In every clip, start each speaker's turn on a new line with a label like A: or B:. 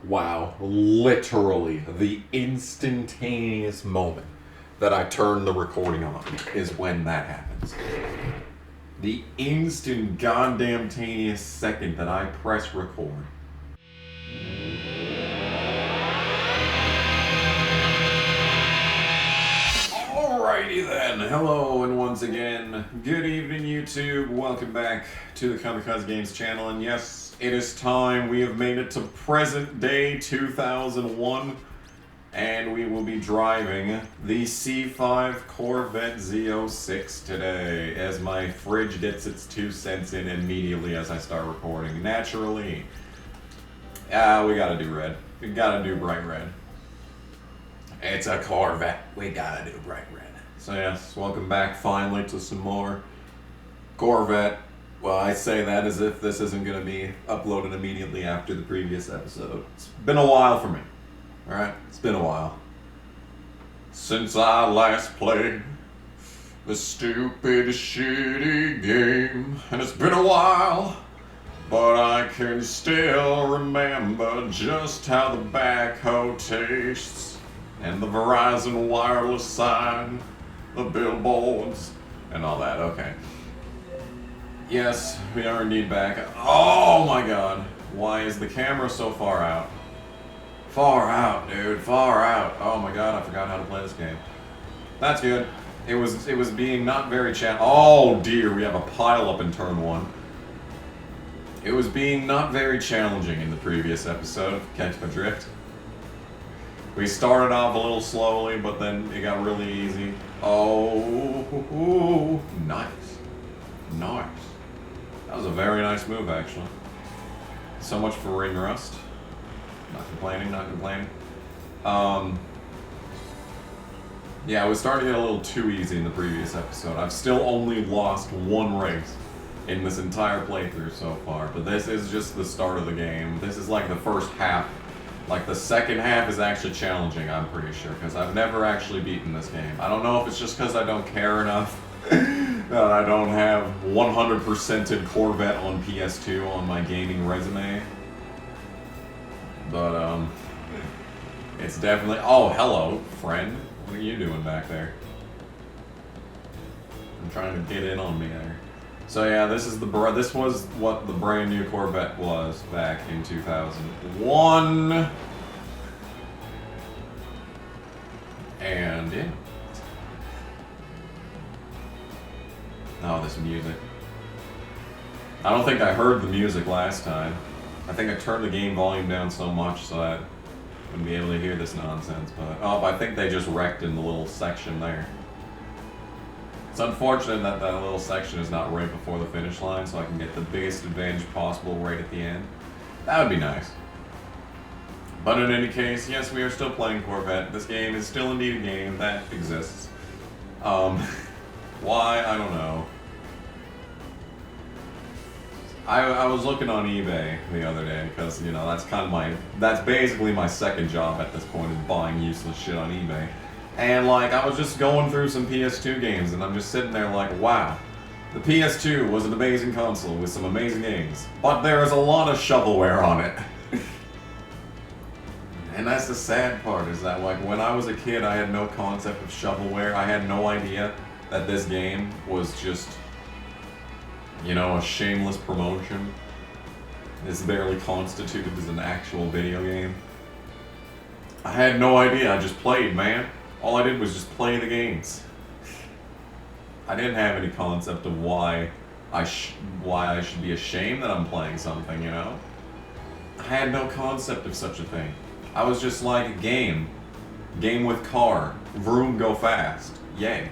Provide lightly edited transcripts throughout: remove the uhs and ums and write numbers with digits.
A: Wow, literally the instantaneous moment that I turn the recording on is when that happens. The instant goddamn taneous second that I press record. Alrighty then, hello and once again, good evening YouTube, welcome back to the Kamikaze Games channel, and yes, it is time, we have made it to present day 2001, and we will be driving the C5 Corvette Z06 today, as my fridge gets its 2 cents in immediately as I start recording, naturally. We gotta do red, we gotta do bright red. It's a Corvette, we gotta do bright red. So yes, welcome back finally to some more Corvette. Well, I say that as if this isn't going to be uploaded immediately after the previous episode. It's been a while for me. Alright? It's been a while. Since I last played the stupid, shitty game. And it's been a while. But I can still remember just how the backhoe tastes. And the Verizon wireless sign. The billboards. And all that. Okay. Yes, we are indeed back. Oh my god. Why is the camera so far out? Far out, dude. Far out. Oh my god, I forgot how to play this game. That's good. It was being not very oh dear, we have a pile up in turn 1. It was being not very challenging in the previous episode, catch my drift. We started off a little slowly, but then it got really easy. Oh, nice. Nice. That was a very nice move, actually. So much for ring rust. Not complaining, not complaining. Yeah, it was starting to get a little too easy in the previous episode. I've still only lost 1 race in this entire playthrough so far, but this is just the start of the game. This is like the first half. Like, the second half is actually challenging, I'm pretty sure, because I've never actually beaten this game. I don't know if it's just because I don't care enough. That I don't have 100%ed Corvette on PS2 on my gaming resume. But, it's definitely... Oh, hello, friend. What are you doing back there? I'm trying to get in on me there. So yeah, this was what the brand new Corvette was back in 2001. And yeah. Oh, this music. I don't think I heard the music last time. I think I turned the game volume down so much so I wouldn't be able to hear this nonsense, but oh, I think they just wrecked in the little section there. It's unfortunate that that little section is not right before the finish line, so I can get the biggest advantage possible right at the end. That would be nice. But in any case, yes, we are still playing Corvette. This game is still indeed a game that exists. Why? I don't know. I was looking on eBay the other day because, you know, that's basically my second job at this point, is buying useless shit on eBay. And like, I was just going through some PS2 games and I'm just sitting there like, wow, the PS2 was an amazing console with some amazing games, but there is a lot of shovelware on it. And that's the sad part, is that like, when I was a kid, I had no concept of shovelware. I had no idea that this game was just, you know, a shameless promotion. It's barely constituted as an actual video game. I had no idea, I just played, man. All I did was just play the games. I didn't have any concept of why I should be ashamed that I'm playing something, you know? I had no concept of such a thing. I was just like, game. Game with car. Vroom, go fast. Yay.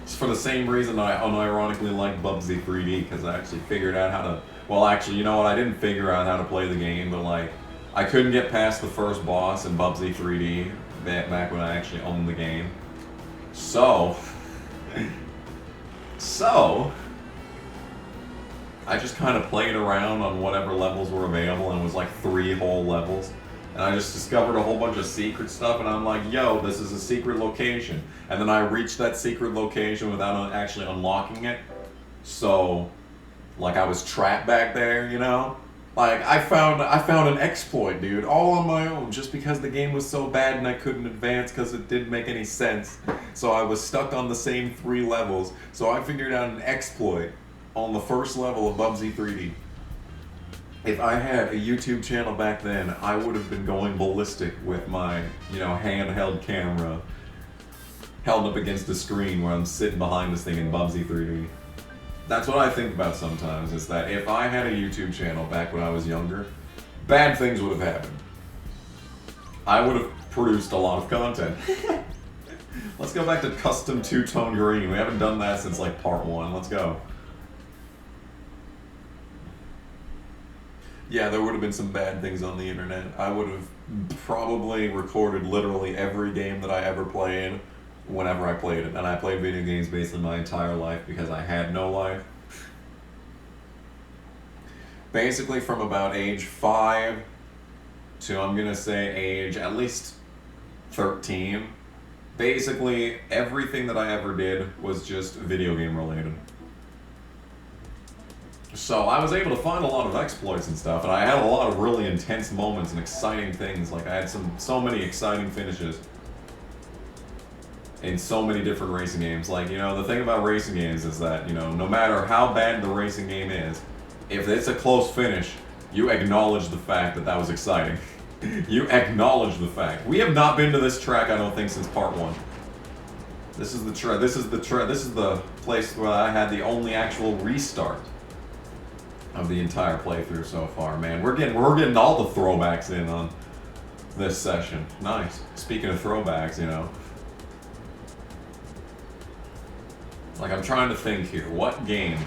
A: It's for the same reason I unironically like Bubsy 3D, because I actually figured out how to... Well, actually, you know what? I didn't figure out how to play the game, but like... I couldn't get past the first boss in Bubsy 3D back when I actually owned the game. So, I just kind of played around on whatever levels were available, and it was like 3 whole levels. And I just discovered a whole bunch of secret stuff, and I'm like, yo, this is a secret location. And then I reached that secret location without actually unlocking it. So, like I was trapped back there, you know? Like I found an exploit, dude, all on my own, just because the game was so bad and I couldn't advance because it didn't make any sense. So I was stuck on the same 3 levels. So I figured out an exploit on the first level of Bubsy 3D. If I had a YouTube channel back then, I would have been going ballistic with my, you know, handheld camera held up against the screen where I'm sitting behind this thing in Bubsy 3D. That's what I think about sometimes, is that if I had a YouTube channel back when I was younger, bad things would have happened. I would have produced a lot of content. Let's go back to custom 2-tone green. We haven't done that since like part 1. Let's go. Yeah, there would have been some bad things on the internet. I would have probably recorded literally every game that I ever played whenever I played it. And I played video games basically my entire life because I had no life. Basically from about age 5 to, I'm gonna say, age at least 13. Basically everything that I ever did was just video game related. So I was able to find a lot of exploits and stuff, and I had a lot of really intense moments and exciting things. Like I had so many exciting finishes in so many different racing games. Like, you know, the thing about racing games is that, you know, no matter how bad the racing game is, if it's a close finish, you acknowledge the fact that that was exciting. You acknowledge the fact. We have not been to this track, I don't think, since part 1. This is the place where I had the only actual restart of the entire playthrough so far. Man, we're getting all the throwbacks in on this session. Nice. Speaking of throwbacks, you know, like I'm trying to think here. What game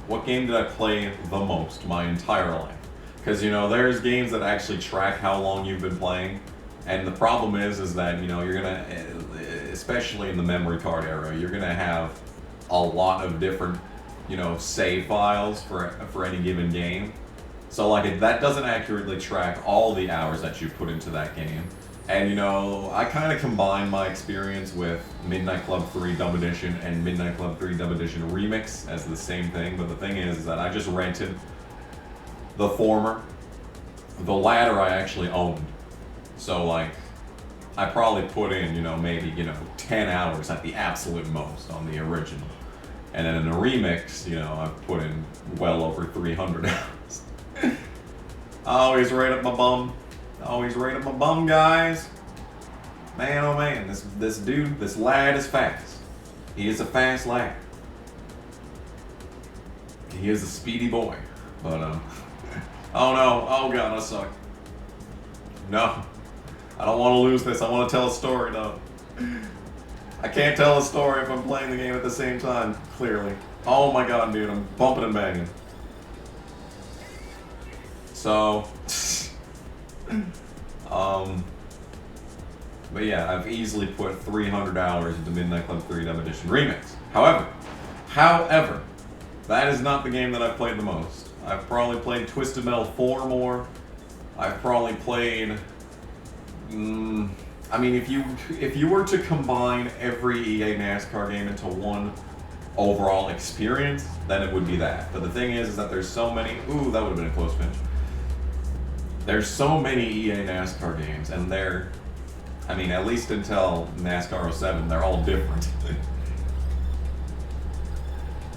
A: did I play the most my entire life? Because, you know, there's games that actually track how long you've been playing, and the problem is that, you know, you're gonna, especially in the memory card era, you're gonna have a lot of different, you know, save files for any given game. So like that doesn't accurately track all the hours that you put into that game. And, you know, I kind of combine my experience with Midnight Club 3 Dub Edition and Midnight Club 3 Dub Edition Remix as the same thing. But the thing is that I just rented the former. The latter I actually owned. So like, I probably put in, you know, maybe, you know, 10 hours at the absolute most on the original. And then in the remix, you know, I've put in well over 300 hours. Always right up my bum. Always right up my bum, guys. Man, oh man, this dude, this lad is fast. He is a fast lad. He is a speedy boy. But, oh no, oh god, I suck. No, I don't want to lose this. I want to tell a story, though. I can't tell a story if I'm playing the game at the same time, clearly. Oh my god, dude, I'm bumping and banging. So, but yeah, I've easily put 300 hours into Midnight Club 3 Dub Edition Remix. However, that is not the game that I've played the most. I've probably played Twisted Metal 4 more. I've probably played, I mean, if you were to combine every EA NASCAR game into one overall experience, then it would be that. But the thing is that there's so many, ooh, that would have been a close finish. There's so many EA NASCAR games, and they're, I mean, at least until NASCAR 07, they're all different.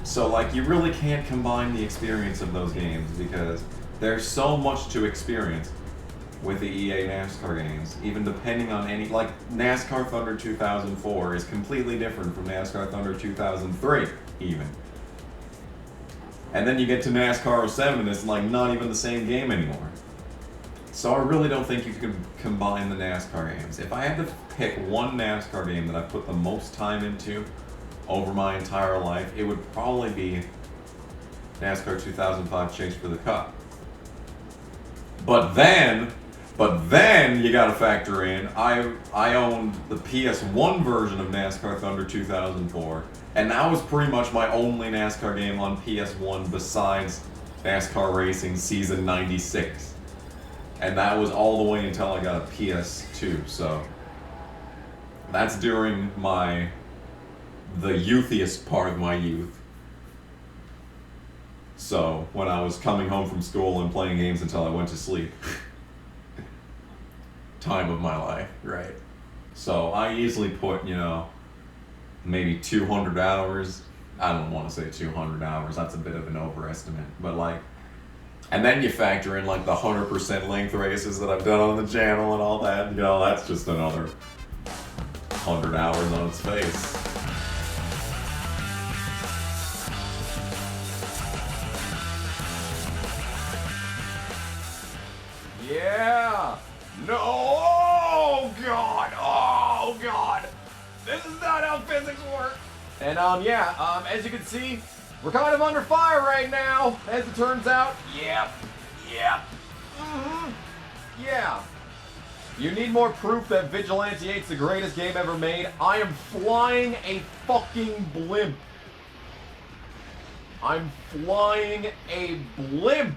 A: So, like, you really can't combine the experience of those games because there's so much to experience with the EA NASCAR games, even depending on any, like, NASCAR Thunder 2004 is completely different from NASCAR Thunder 2003, even. And then you get to NASCAR 07 and it's, like, not even the same game anymore. So I really don't think you can combine the NASCAR games. If I had to pick one NASCAR game that I put the most time into over my entire life, it would probably be NASCAR 2005 Chase for the Cup. But then you gotta factor in, I owned the PS1 version of NASCAR Thunder 2004, and that was pretty much my only NASCAR game on PS1 besides NASCAR Racing Season 96. And that was all the way until I got a PS2, so that's during the youthiest part of my youth. So when I was coming home from school and playing games until I went to sleep, time of my life, right? So I easily put, you know, maybe 200 hours. I don't want to say 200 hours, that's a bit of an overestimate, but like, and then you factor in like the 100% length races that I've done on the channel and all that, you know, that's just another 100 hours on its face. Yeah! No! Oh God! Oh God! This is not how physics work! And yeah, as you can see, we're kind of under fire right now, as it turns out. Yep. Yeah. You need more proof that Vigilante 8's the greatest game ever made. I am flying a fucking blimp. I'm flying a blimp.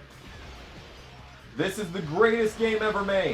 A: This is the greatest game ever made.